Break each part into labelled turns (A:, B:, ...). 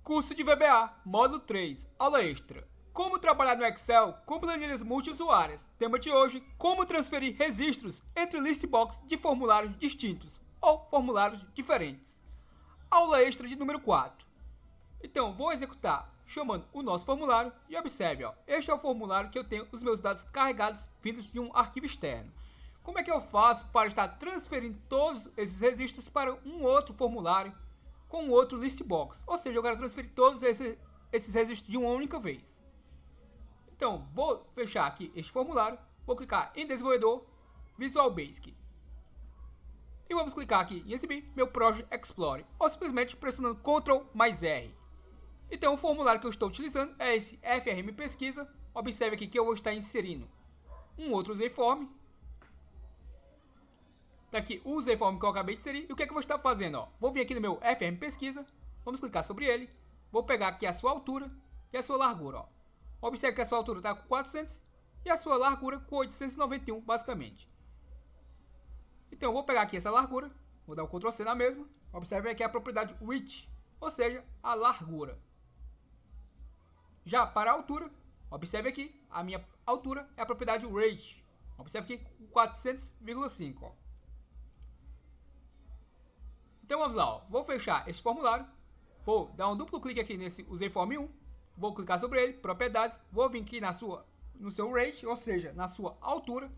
A: Curso de VBA, módulo 3, aula extra. Como trabalhar no Excel com planilhas multiusuárias. Tema de hoje, como transferir registros entre listbox de formulários distintos ou formulários diferentes. Aula extra de número 4. Então, vou executar chamando o nosso formulário e observe, este é o formulário que eu tenho os meus dados carregados vindos de um arquivo externo. Como é que eu faço para estar transferindo todos esses registros para um outro formulário com outro listbox? Ou seja, eu quero transferir todos esses registros de uma única vez. Então, vou fechar aqui este formulário, vou clicar em desenvolvedor, Visual Basic. E vamos clicar aqui em exibir meu Project Explorer, ou simplesmente pressionando Ctrl mais R. Então, o formulário que eu estou utilizando é esse FRM Pesquisa. Observe aqui que eu vou estar inserindo um outro Useiform. Está aqui o Useiform que eu acabei de inserir. E o que é que eu vou estar fazendo? Vou vir aqui no meu FRM Pesquisa. Vamos clicar sobre ele. Vou pegar aqui a sua altura e a sua largura. Observe que a sua altura está com 400 e a sua largura com 891, basicamente. Então, eu vou pegar aqui essa largura. Vou dar um Ctrl C na mesma. Observe aqui a propriedade width, ou seja, a largura. Já para a altura, observe aqui, a minha altura é a propriedade range. Observe aqui, 400,5. Então vamos lá, vou fechar esse formulário, vou dar um duplo clique aqui nesse Useiform 1, vou clicar sobre ele, propriedades, vou vir aqui no seu range, ou seja, na sua altura,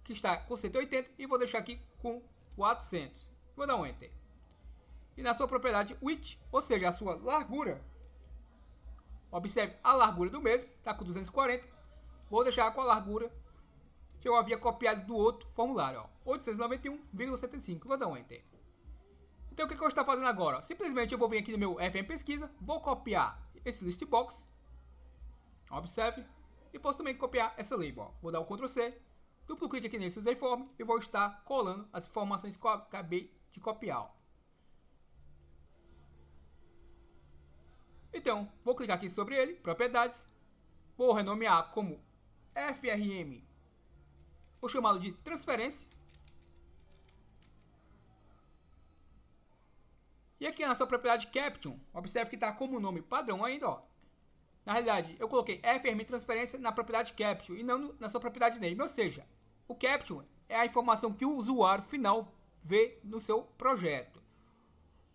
A: que está com 180, e vou deixar aqui com 400. Vou dar um Enter. E na sua propriedade width, ou seja, a sua largura, observe a largura do mesmo, está com 240. Vou deixar com a largura que eu havia copiado do outro formulário, 891,75. Vou dar um Enter. Então o que eu estou fazendo agora? Simplesmente eu vou vir aqui no meu FM Pesquisa, vou copiar esse listbox, observe, e posso também copiar essa label. Vou dar um Ctrl C, duplo clique aqui nesse Useiform e vou estar colando as informações que eu acabei de copiar. Então, vou clicar aqui sobre ele, propriedades, vou renomear como FRM, vou chamá-lo de transferência. E aqui na sua propriedade Caption, observe que está como nome padrão ainda, Na realidade, eu coloquei FRM transferência na propriedade Caption e não na sua propriedade Name, ou seja, o Caption é a informação que o usuário final vê no seu projeto.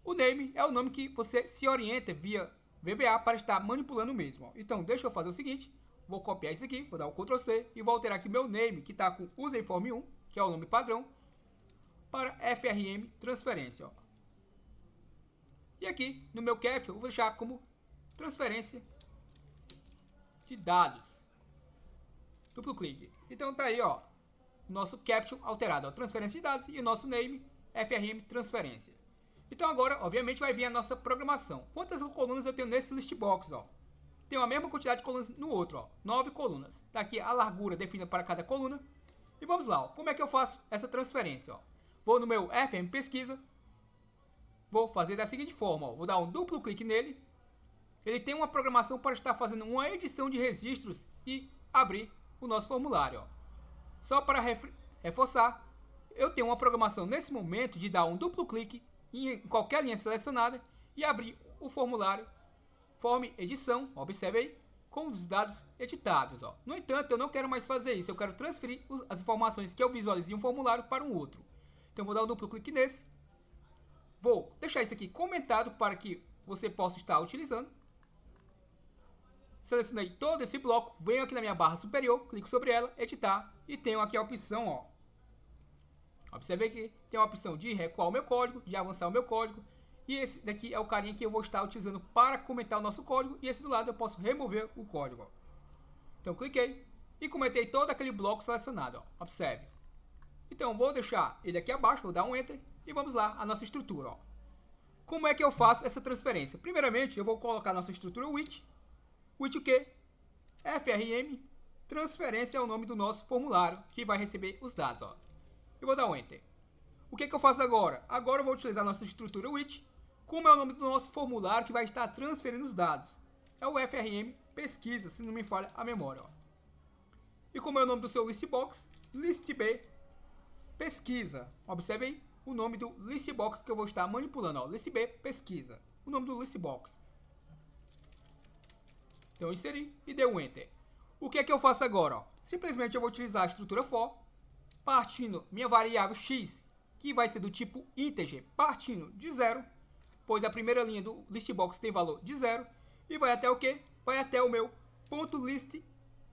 A: O Name é o nome que você se orienta via VBA para estar manipulando mesmo. Então, deixa eu fazer o seguinte, vou copiar isso aqui, vou dar o Ctrl C e vou alterar aqui meu name, que está com Useiform 1, que é o nome padrão, para FRM transferência. E aqui, no meu caption, eu vou deixar como transferência de dados. Duplo clique. Então tá aí, o nosso caption alterado, transferência de dados, e o nosso name, FRM transferência. Então agora, obviamente, vai vir a nossa programação. Quantas colunas eu tenho nesse listbox, Tenho a mesma quantidade de colunas no outro, 9 colunas. Tá aqui a largura definida para cada coluna. E vamos lá, como é que eu faço essa transferência, Vou no meu FM Pesquisa. Vou fazer da seguinte forma, vou dar um duplo clique nele. Ele tem uma programação para estar fazendo uma edição de registros e abrir o nosso formulário, Só para reforçar, eu tenho uma programação nesse momento de dar um duplo clique em qualquer linha selecionada e abrir o formulário Form Edição, observe aí, com os dados editáveis. No entanto, eu não quero mais fazer isso, eu quero transferir as informações que eu visualizei em um formulário para um outro. Então, vou dar um duplo clique nesse. Vou deixar isso aqui comentado para que você possa estar utilizando. Selecionei todo esse bloco, venho aqui na minha barra superior, clico sobre ela, editar, e tenho aqui a opção, Observe aqui, tem a opção de recuar o meu código, de avançar o meu código, e esse daqui é o carinha que eu vou estar utilizando para comentar o nosso código, e esse do lado eu posso remover o código, Então, cliquei e comentei todo aquele bloco selecionado, Observe. Então, vou deixar ele aqui abaixo, vou dar um Enter, e vamos lá, a nossa estrutura, Como é que eu faço essa transferência? Primeiramente, eu vou colocar a nossa estrutura width. Width o quê? FRM transferência é o nome do nosso formulário que vai receber os dados, Eu vou dar um Enter. O que eu faço agora? Agora eu vou utilizar a nossa estrutura width. Como é o nome do nosso formulário que vai estar transferindo os dados? É o FRM Pesquisa, se não me falha a memória, E como é o nome do seu listbox? ListB Pesquisa. Observe aí o nome do listbox que eu vou estar manipulando, ListB Pesquisa. O nome do listbox. Então inseri e dei um Enter. O que é que eu faço agora? Ó? Simplesmente eu vou utilizar a estrutura for, partindo minha variável x, que vai ser do tipo integer, partindo de 0, pois a primeira linha do listbox tem valor de 0, e vai até o quê? Vai até o meu ponto list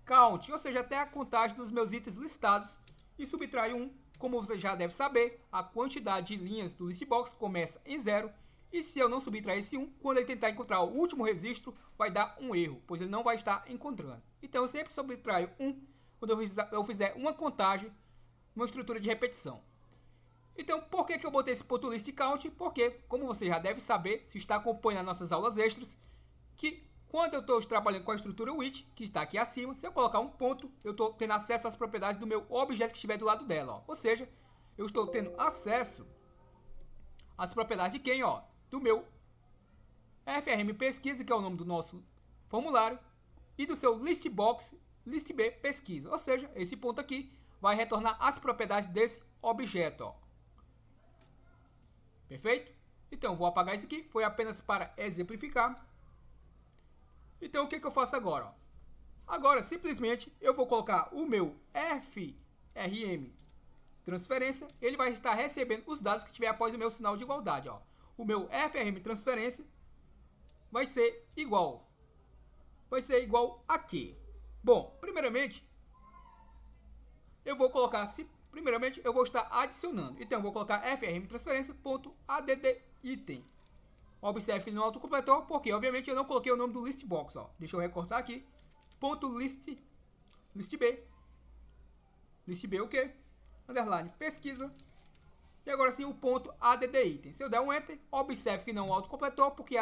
A: count, ou seja, até a contagem dos meus itens listados, e subtrai 1. Como você já deve saber, a quantidade de linhas do listbox começa em 0, e se eu não subtrair esse 1, quando ele tentar encontrar o último registro, vai dar um erro, pois ele não vai estar encontrando. Então eu sempre subtraio 1 quando eu fizer uma contagem numa estrutura de repetição. Então, por que eu botei esse ponto list count? Porque, como você já deve saber, se está acompanhando nossas aulas extras, que quando eu estou trabalhando com a estrutura with, que está aqui acima, se eu colocar um ponto, eu estou tendo acesso às propriedades do meu objeto que estiver do lado dela. Ó. Ou seja, eu estou tendo acesso às propriedades de quem? Ó, do meu FRM pesquisa, que é o nome do nosso formulário, e do seu listbox, listb pesquisa. Ou seja, esse ponto aqui vai retornar as propriedades desse objeto. Ó. Perfeito? Então, vou apagar isso aqui. Foi apenas para exemplificar. Então, o que eu faço agora? Ó? Agora, simplesmente, eu vou colocar o meu FRM transferência. Ele vai estar recebendo os dados que tiver após o meu sinal de igualdade. Ó. O meu FRM transferência vai ser igual. Vai ser igual a quê? Bom, primeiramente, eu vou colocar... Primeiramente, eu vou estar adicionando. Então, eu vou colocar frm transferência.add item. Observe que ele não autocompletou, porque, obviamente, eu não coloquei o nome do listbox. Ó. Deixa eu recortar aqui. .listb. Listb o quê? Underline pesquisa. E agora sim o ponto add item. Se eu der um enter, observe que não autocompletou, porque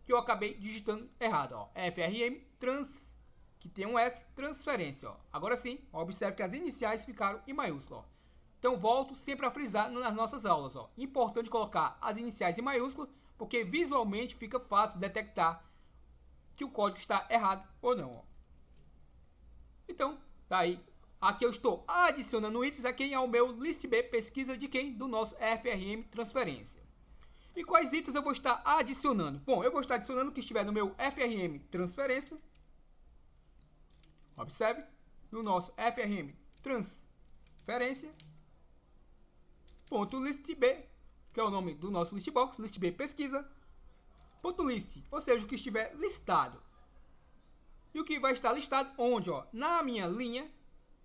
A: que eu acabei digitando errado. Ó. frm trans, que tem um S, transferência. Ó. Agora sim, observe que as iniciais ficaram em maiúsculo. Ó. Então, volto sempre a frisar nas nossas aulas. Ó. Importante colocar as iniciais em maiúsculo, porque visualmente fica fácil detectar que o código está errado ou não. Ó. Então, tá aí. Aqui eu estou adicionando itens a quem é o meu listb pesquisa de quem? Do nosso FRM transferência. E quais itens eu vou estar adicionando? Bom, eu vou estar adicionando o que estiver no meu FRM transferência. Observe, no nosso FRM transferência, ponto listb, que é o nome do nosso listbox, listb pesquisa, ponto list, ou seja, o que estiver listado. E o que vai estar listado onde? Ó, na minha linha,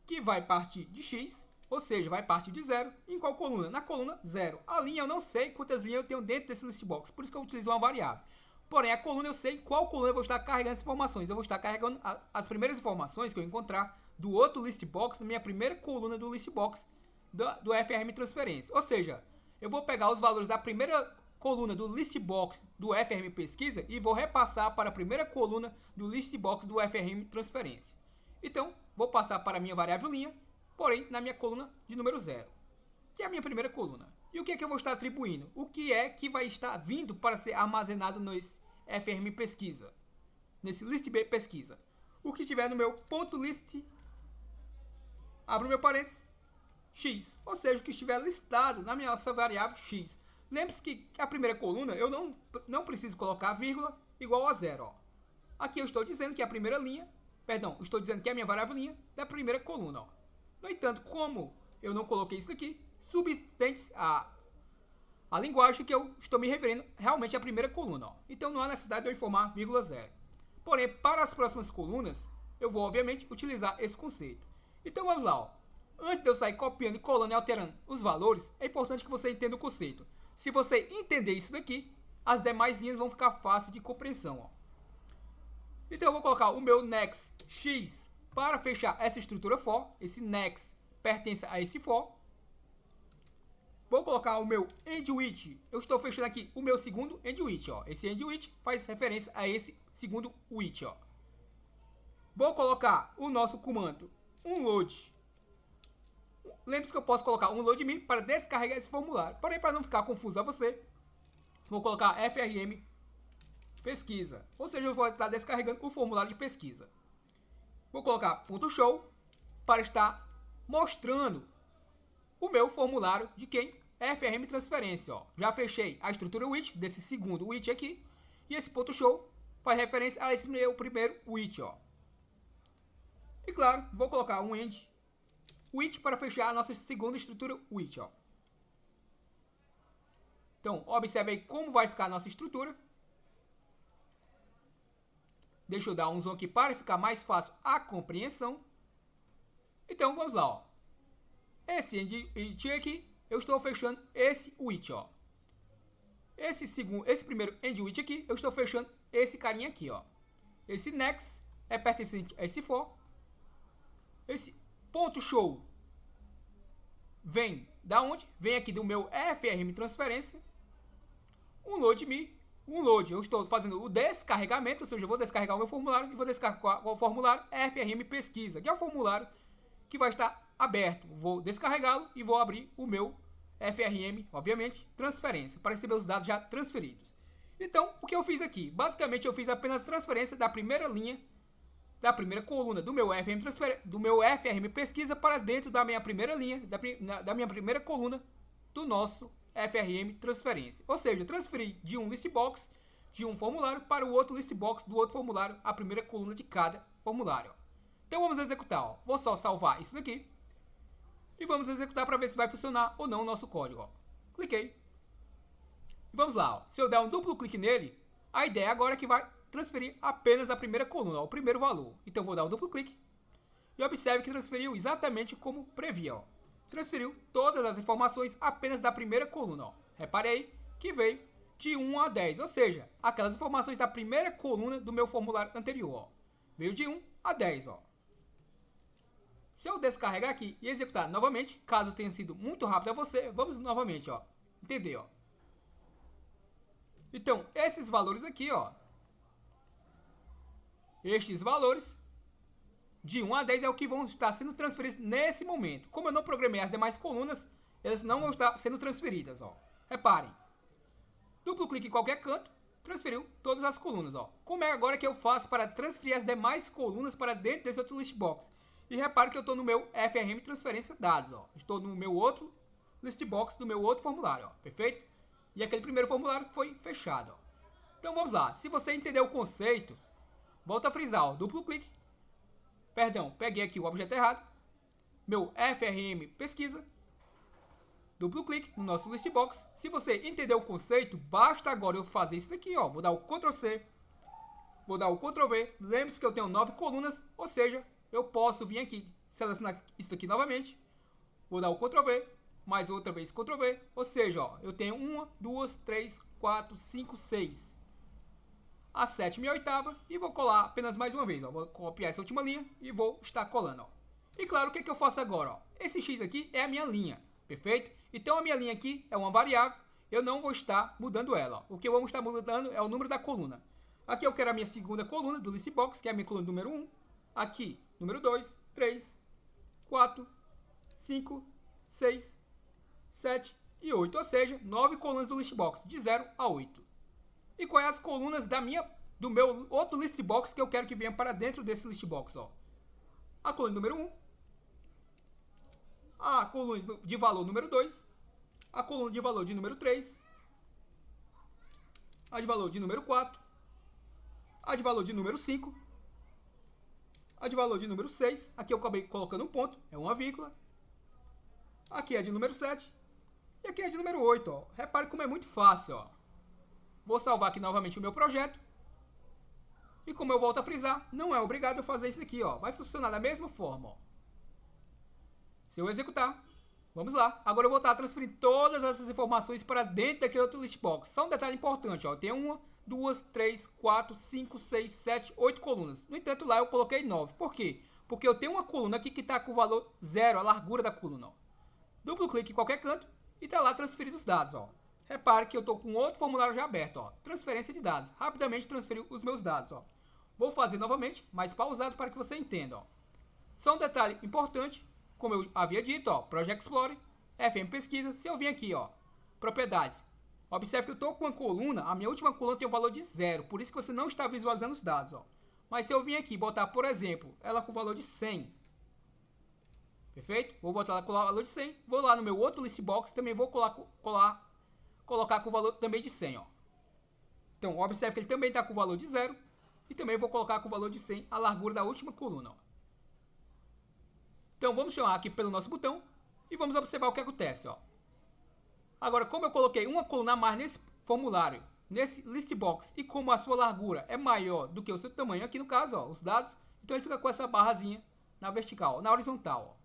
A: que vai partir de x, ou seja, vai partir de 0. Em qual coluna? Na coluna 0. A linha eu não sei quantas linhas eu tenho dentro desse listbox, por isso que eu utilizo uma variável. Porém, a coluna eu sei qual coluna eu vou estar carregando as informações. Eu vou estar carregando as primeiras informações que eu encontrar do outro listbox, na minha primeira coluna do listbox do FRM transferência. Ou seja, eu vou pegar os valores da primeira coluna do listbox do FRM pesquisa e vou repassar para a primeira coluna do listbox do FRM transferência. Então, vou passar para a minha variável linha, porém, na minha coluna de número 0, que é a minha primeira coluna. E o que é que eu vou estar atribuindo? O que é que vai estar vindo para ser armazenado nesse FRM pesquisa, nesse listb pesquisa? O que tiver no meu ponto list, abro meu parênteses, x, ou seja, o que estiver listado na minha variável x. Lembre-se que a primeira coluna eu não preciso colocar vírgula igual a 0. Ó. Aqui eu estou dizendo que a primeira linha, estou dizendo que é a minha variável linha da primeira coluna. Ó. No entanto, como eu não coloquei isso aqui, subtende a linguagem que eu estou me referindo realmente à primeira coluna. Ó. Então não há necessidade de eu informar vírgula 0. Porém, para as próximas colunas, eu vou obviamente utilizar esse conceito. Então vamos lá. Ó. Antes de eu sair copiando, colando e alterando os valores, é importante que você entenda o conceito. Se você entender isso daqui, as demais linhas vão ficar fáceis de compreensão. Ó. Então eu vou colocar o meu next x para fechar essa estrutura for. Esse next pertence a esse for. Vou colocar o meu endwith. Eu estou fechando aqui o meu segundo endwith. Ó. Esse endwith faz referência a esse segundo with. Ó. Vou colocar o nosso comando unload. Lembre-se que eu posso colocar um load me para descarregar esse formulário. Porém, para não ficar confuso a você, vou colocar frm pesquisa. Ou seja, eu vou estar descarregando o formulário de pesquisa. Vou colocar .show para estar mostrando o meu formulário de quem? FRM transferência. Ó. Já fechei a estrutura with, desse segundo with aqui. E esse .show faz referência a esse meu primeiro which, ó. E claro, vou colocar um end which para fechar a nossa segunda estrutura which, ó. Então, observe aí como vai ficar a nossa estrutura. Deixa eu dar um zoom aqui para ficar mais fácil a compreensão. Então, vamos lá, ó. Esse end which aqui, eu estou fechando esse which, ó. Esse primeiro end which aqui, eu estou fechando esse carinha aqui, ó. Esse next é pertencente a esse for. Esse ponto show vem da onde? Vem aqui do meu FRM transferência. Um load me, um load. Eu estou fazendo o descarregamento, ou seja, eu vou descarregar o meu formulário e vou descarregar o formulário FRM pesquisa, que é o formulário que vai estar aberto. Vou descarregá-lo e vou abrir o meu FRM, obviamente, transferência, para receber os dados já transferidos. Então, o que eu fiz aqui? Basicamente, eu fiz apenas transferência da primeira linha, da primeira coluna do meu FRM pesquisa para dentro da minha primeira linha, da minha primeira coluna do nosso FRM transferência. Ou seja, transferi de um list box de um formulário para o outro list box do outro formulário, a primeira coluna de cada formulário. Então, vamos executar. Ó. Vou só salvar isso daqui. E vamos executar para ver se vai funcionar ou não o nosso código. Ó. Cliquei. E vamos lá. Ó. Se eu der um duplo clique nele, a ideia agora é que vai transferir apenas a primeira coluna, ó, o primeiro valor. Então, vou dar um duplo clique. E observe que transferiu exatamente como previa. Ó. Transferiu todas as informações apenas da primeira coluna. Ó. Reparei que veio de 1 a 10, ou seja, aquelas informações da primeira coluna do meu formulário anterior. Ó. Veio de 1 a 10. Ó. Se eu descarregar aqui e executar novamente, caso tenha sido muito rápido a você, vamos novamente, ó, entender, ó. Então, esses valores aqui, ó, estes valores de 1 a 10 é o que vão estar sendo transferidos nesse momento. Como eu não programei as demais colunas, elas não vão estar sendo transferidas, ó. Reparem, duplo clique em qualquer canto, transferiu todas as colunas, ó. Como é agora que eu faço para transferir as demais colunas para dentro desse outro list box? E repare que eu estou no meu FRM transferência dados, ó. Estou no meu outro list box do meu outro formulário, ó. Perfeito? E aquele primeiro formulário foi fechado, ó. Então vamos lá. Se você entendeu o conceito, volta a frisar, ó. Duplo clique. Perdão, peguei aqui o objeto errado. Meu FRM pesquisa. Duplo clique no nosso list box. Se você entendeu o conceito, basta agora eu fazer isso daqui, ó. Vou dar o Ctrl C. Vou dar o Ctrl V. Lembre-se que eu tenho 9 colunas, ou seja, eu posso vir aqui, selecionar isso aqui novamente. Vou dar o Ctrl V, mais outra vez Ctrl V. Ou seja, ó, eu tenho 1, 2, 3, 4, 5, 6. A sétima e a oitava. E vou colar apenas mais uma vez. Ó. Vou copiar essa última linha e vou estar colando. Ó. E claro, o que, é que eu faço agora? Ó? Esse X aqui é a minha linha. Perfeito? Então a minha linha aqui é uma variável. Eu não vou estar mudando ela. Ó. O que eu vou estar mudando é o número da coluna. Aqui eu quero a minha segunda coluna do list box, que é a minha coluna número 1. Aqui, número 2, 3, 4, 5, 6, 7 e 8. Ou seja, 9 colunas do list box, de 0 a 8. E quais as colunas do meu outro list box que eu quero que venha para dentro desse list box? Ó. A coluna número 1. A coluna de valor número 2. A coluna de valor de número 3. A de valor de número 4. A de valor de número 5. A de valor de número 6, aqui eu acabei colocando um ponto, é uma vírgula. Aqui é de número 7. E aqui é de número 8, ó. Repare como é muito fácil, ó. Vou salvar aqui novamente o meu projeto. E como eu volto a frisar, não é obrigado a fazer isso aqui, ó. Vai funcionar da mesma forma, ó. Se eu executar, vamos lá. Agora eu vou estar transferindo todas essas informações para dentro daquele outro list box. Só um detalhe importante, ó. Tem 1, 2, 3, 4, 5, 6, 7, 8 colunas. No entanto, lá eu coloquei 9. Por quê? Porque eu tenho uma coluna aqui que está com o valor 0, a largura da coluna. Ó. Duplo clique em qualquer canto e está lá transferido os dados. Ó. Repare que eu estou com outro formulário já aberto. Ó. Transferência de dados. Rapidamente transferiu os meus dados. Ó. Vou fazer novamente, mas pausado para que você entenda. Ó. Só um detalhe importante, como eu havia dito, ó, Project Explorer, FM Pesquisa. Se eu vim aqui, ó, propriedades. Observe que eu estou com uma coluna, a minha última coluna tem um valor de 0, por isso que você não está visualizando os dados. Ó. Mas se eu vim aqui botar, por exemplo, ela com o valor de 100, perfeito? Vou botar ela com o valor de 100, vou lá no meu outro list box, também vou colocar com o valor também de 100. Ó. Então, observe que ele também está com o valor de 0, E também vou colocar com o valor de 100 a largura da última coluna. Ó. Então vamos chamar aqui pelo nosso botão e vamos observar o que acontece. Ó. Agora, como eu coloquei uma coluna a mais nesse formulário, nesse list box, e como a sua largura é maior do que o seu tamanho, aqui no caso, ó, os dados, então ele fica com essa barrazinha na vertical, na horizontal. Ó.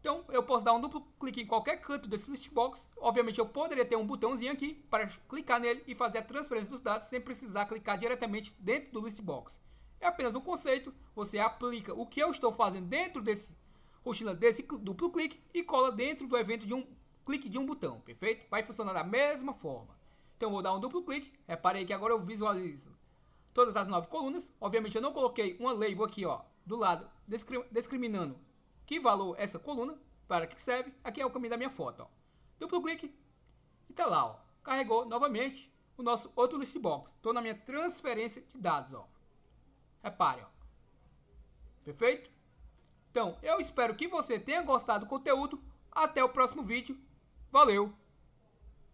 A: Então, eu posso dar um duplo clique em qualquer canto desse list box. Obviamente, eu poderia ter um botãozinho aqui para clicar nele e fazer a transferência dos dados sem precisar clicar diretamente dentro do list box. É apenas um conceito, você aplica o que eu estou fazendo dentro desse rotina, desse duplo clique, e cola dentro do evento de um clique de um botão, perfeito? Vai funcionar da mesma forma. Então, eu vou dar um duplo clique, reparei que agora eu visualizo todas as 9 colunas. Obviamente, eu não coloquei uma label aqui, ó, do lado, discriminando que valor essa coluna, para que serve. Aqui é o caminho da minha foto, ó. Duplo clique e tá lá, ó. Carregou novamente o nosso outro list box. Estou na minha transferência de dados, ó. Repare, ó. Perfeito? Então, eu espero que você tenha gostado do conteúdo. Até o próximo vídeo. Valeu!